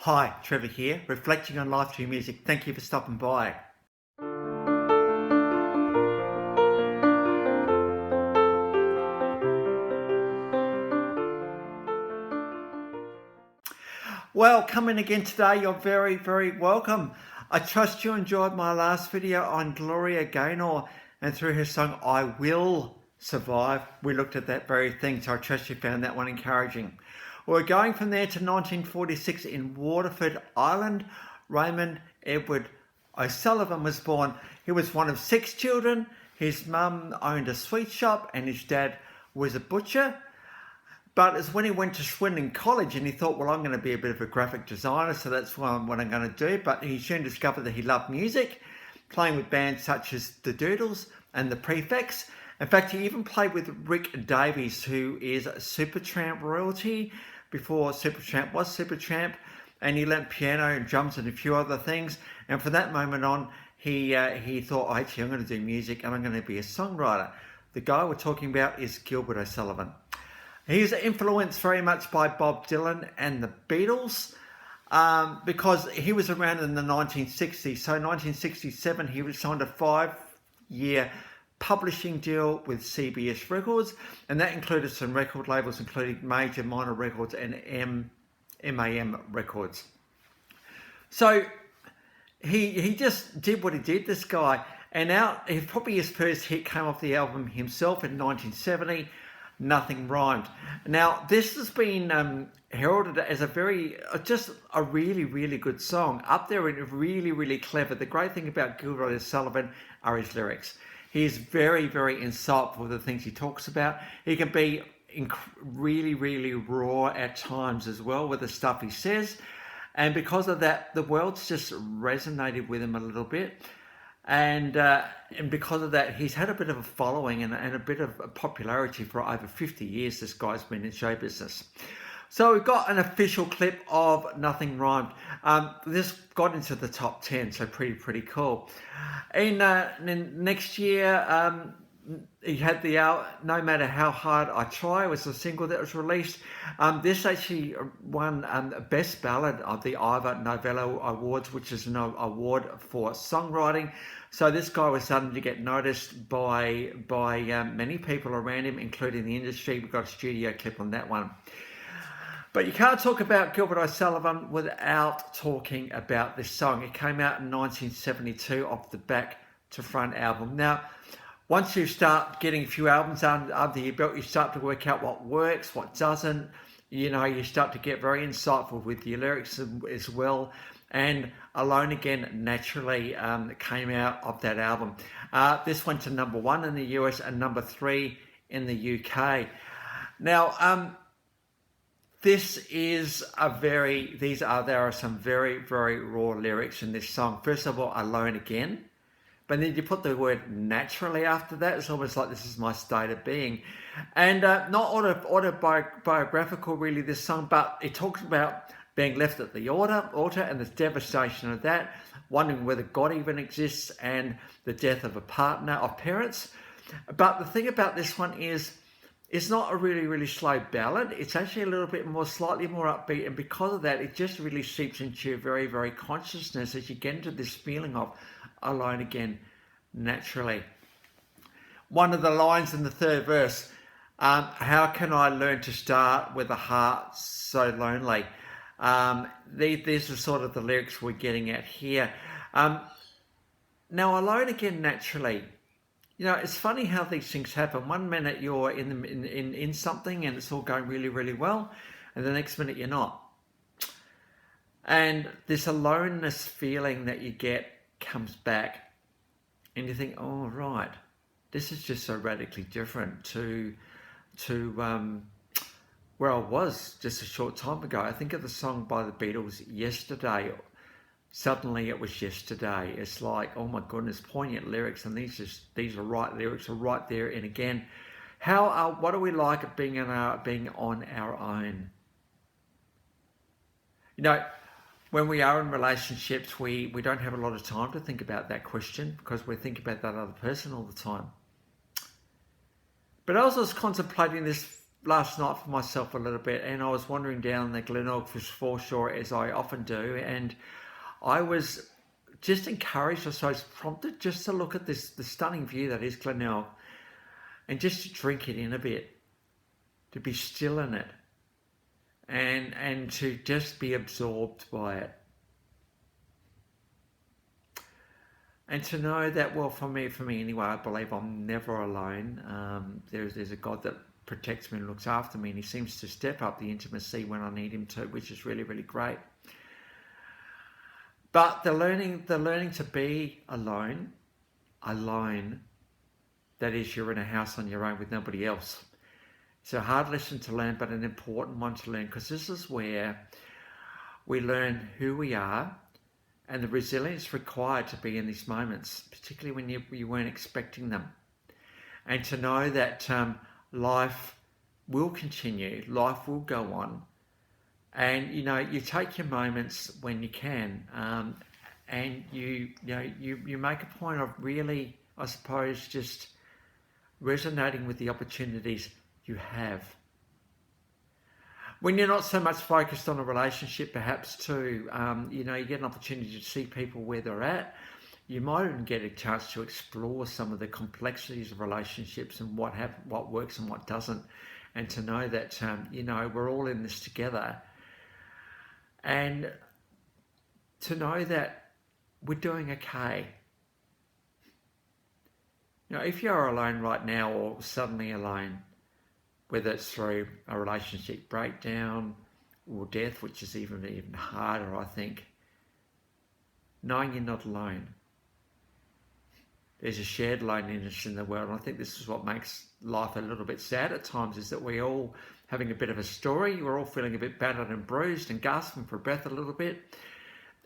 Hi, Trevor here, reflecting on life through music. Thank you for stopping by. Well, coming again today, you're very, very welcome. I trust you enjoyed my last video on Gloria Gaynor and through her song, I Will Survive. We looked at that very thing, so I trust you found that one encouraging. We're going from there to 1946 in Waterford, Ireland. Raymond Edward O'Sullivan was born. He was one of 6 children. His mum owned a sweet shop and his dad was a butcher. But it's when he went to Swindon College and he thought, well, I'm going to be a bit of a graphic designer, so that's what I'm going to do. But he soon discovered that he loved music, playing with bands such as the Doodles and the Prefects. In fact, he even played with Rick Davies, who is Supertramp royalty before Supertramp was Supertramp, and he learnt piano and drums and a few other things. And from that moment on, he thought, oh, actually, I'm going to do music and I'm going to be a songwriter. The guy we're talking about is Gilbert O'Sullivan. He's influenced very much by Bob Dylan and the Beatles because he was around in the 1960s. So 1967, he was signed a 5-year publishing deal with CBS Records, and that included some record labels, including Major, Minor Records and MAM Records. So he just did what he did, this guy, and probably his first hit came off the album himself in 1970. Nothing Rhymed. Now, this has been heralded as just a really, really good song. Up there and really, really clever. The great thing about Gilbert O'Sullivan are his lyrics. He is very, very insightful with the things he talks about. He can be really, really raw at times as well with the stuff he says. And because of that, the world's just resonated with him a little bit. And because of that, he's had a bit of a following and a bit of popularity for over 50 years. This guy's been in show business. So we've got an official clip of Nothing Rhymed. This got into the top 10, so pretty cool. In next year, he had the No Matter How Hard I Try was the single that was released. This actually won Best Ballad of the Unavailable Awards, which is an award for songwriting. So this guy was starting to get noticed by many people around him, including the industry. We've got a studio clip on that one. But you can't talk about Gilbert O'Sullivan without talking about this song. It came out in 1972 off the back to front album. Now, once you start getting a few albums under your belt, you start to work out what works, what doesn't. You start to get very insightful with your lyrics as well. And Alone Again naturally came out of that album. This went to number 1 in the US and number 3 in the UK. Now, there are some very, very raw lyrics in this song. First of all, Alone Again. But then you put the word naturally after that. It's almost like this is my state of being. And not autobiographical really, this song, but it talks about being left at the altar and the devastation of that, wondering whether God even exists, and the death of a partner, of parents. But the thing about this one is, it's not a really, really slow ballad. It's actually a little bit more, slightly more upbeat. And because of that, it just really seeps into your very, very consciousness as you get into this feeling of alone again, naturally. One of the lines in the third verse, how can I learn to start with a heart so lonely? These are sort of the lyrics we're getting at here. Now, alone again, naturally. It's funny how these things happen. One minute you're in something and it's all going really, really well, and the next minute you're not. And this aloneness feeling that you get comes back, and you think, oh, right, this is just so radically different to where I was just a short time ago. I think of the song by the Beatles, Yesterday. Suddenly it was yesterday. It's like, oh my goodness, poignant lyrics, and these are right lyrics, are right there. And again, what do we like at being on our own? When we are in relationships, we don't have a lot of time to think about that question because we think about that other person all the time. But I was contemplating this last night for myself a little bit, and I was wandering down the Glenelg foreshore as I often do, and I was just encouraged, I suppose, prompted just to look at the stunning view that is Glenelg, and just to drink it in a bit, to be still in it, and to just be absorbed by it. And to know that, well, for me anyway, I believe I'm never alone. There's a God that protects me and looks after me, and he seems to step up the intimacy when I need him to, which is really, really great. But the learning to be alone, that is, you're in a house on your own with nobody else. It's a hard lesson to learn, but an important one to learn, because this is where we learn who we are and the resilience required to be in these moments, particularly when you weren't expecting them. And to know that life will continue, life will go on. And, you take your moments when you can, and you make a point of really, I suppose, just resonating with the opportunities you have. When you're not so much focused on a relationship, perhaps too, you get an opportunity to see people where they're at. You might even get a chance to explore some of the complexities of relationships and what works and what doesn't, and to know that we're all in this together, and to know that we're doing okay. If you're alone right now, or suddenly alone, whether it's through a relationship breakdown or death, which is even harder, I think, knowing you're not alone. There's a shared loneliness in the world, and I think this is what makes life a little bit sad at times, is that we're all having a bit of a story, we're all feeling a bit battered and bruised and gasping for breath a little bit,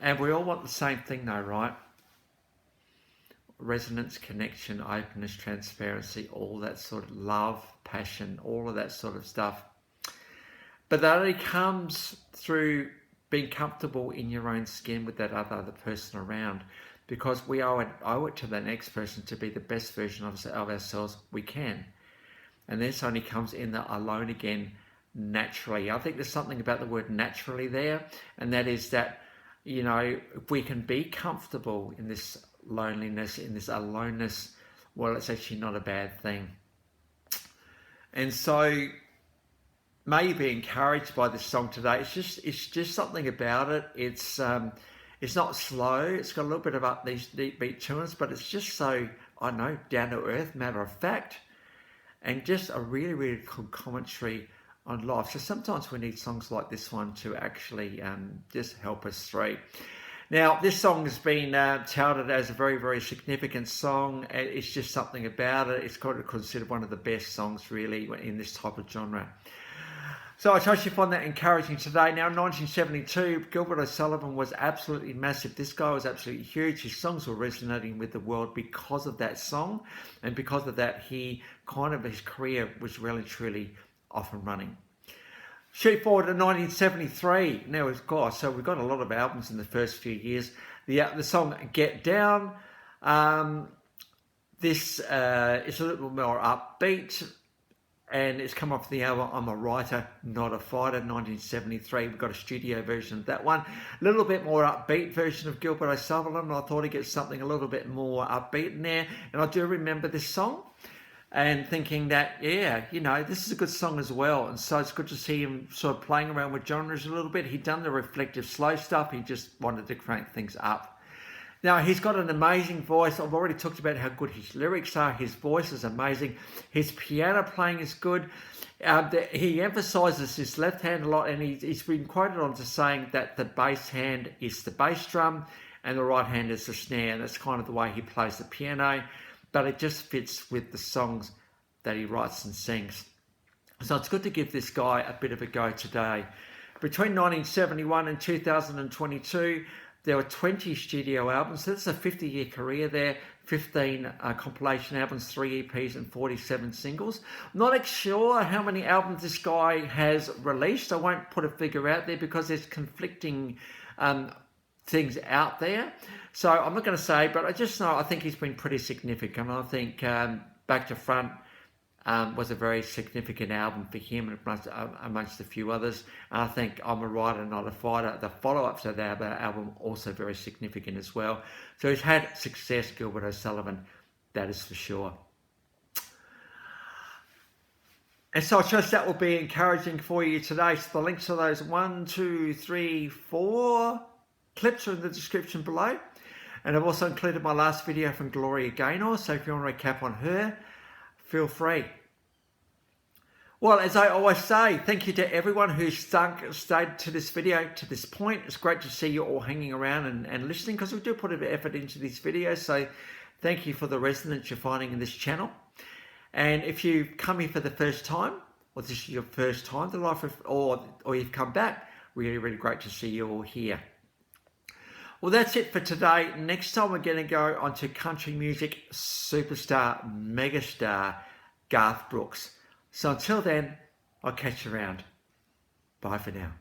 and we all want the same thing though, right? Resonance, connection, openness, transparency, all that sort of love, passion, all of that sort of stuff. But that only comes through being comfortable in your own skin with that other person around, because we owe it to the next person to be the best version of ourselves we can. And this only comes in the alone again naturally. I think there's something about the word naturally there, and that is that, if we can be comfortable in this loneliness, in this aloneness, well, it's actually not a bad thing. And so may you be encouraged by this song today. It's just something about it. It's not slow. It's got a little bit of deep beat tunes, but it's just so, I know, down to earth, matter of fact, and just a really, really cool commentary on life. So sometimes we need songs like this one to actually just help us through. Now, this song has been touted as a very, very significant song. It's just something about it. It's considered one of the best songs, really, in this type of genre. So I trust you find that encouraging today. Now, in 1972, Gilbert O'Sullivan was absolutely massive. This guy was absolutely huge. His songs were resonating with the world because of that song. And because of that, his career was really, truly off and running. Shoot forward to 1973. Now, so we've got a lot of albums in the first few years. The song Get Down. This is a little more upbeat, and it's come off the album I'm a Writer, Not a Fighter, 1973. We've got a studio version of that one. A little bit more upbeat version of Gilbert O'Sullivan. I thought he'd get something a little bit more upbeat in there. And I do remember this song, and thinking that, this is a good song as well. And so it's good to see him sort of playing around with genres a little bit. He'd done the reflective slow stuff. He just wanted to crank things up. Now, he's got an amazing voice. I've already talked about how good his lyrics are. His voice is amazing. His piano playing is good. He emphasises his left hand a lot, and he's been quoted on to saying that the bass hand is the bass drum and the right hand is the snare. And that's kind of the way he plays the piano. But it just fits with the songs that he writes and sings. So it's good to give this guy a bit of a go today. Between 1971 and 2022, there were 20 studio albums. So that's a 50-year career there. 15 compilation albums, 3 EPs and 47 singles. I'm not sure how many albums this guy has released. I won't put a figure out there because there's conflicting things out there. So I'm not going to say, but I just know I think he's been pretty significant. I think back to front, was a very significant album for him amongst a few others. And I think I'm a Writer, Not a Fighter, the follow-up to that album, also very significant as well. So he's had success, Gilbert O'Sullivan, that is for sure. And so I trust that will be encouraging for you today. So the links to those 1, 2, 3, 4 clips are in the description below. And I've also included my last video from Gloria Gaynor. So if you want to recap on her, feel free. Well, as I always say, thank you to everyone who's stayed to this video to this point. It's great to see you all hanging around and listening, because we do put a bit of effort into these videos. So thank you for the resonance you're finding in this channel. And if you've come here for the first time, or this is your first time to life, or you've come back, really, really great to see you all here. Well, that's it for today. Next time we're going to go on to country music superstar, megastar, Garth Brooks. So until then, I'll catch you around. Bye for now.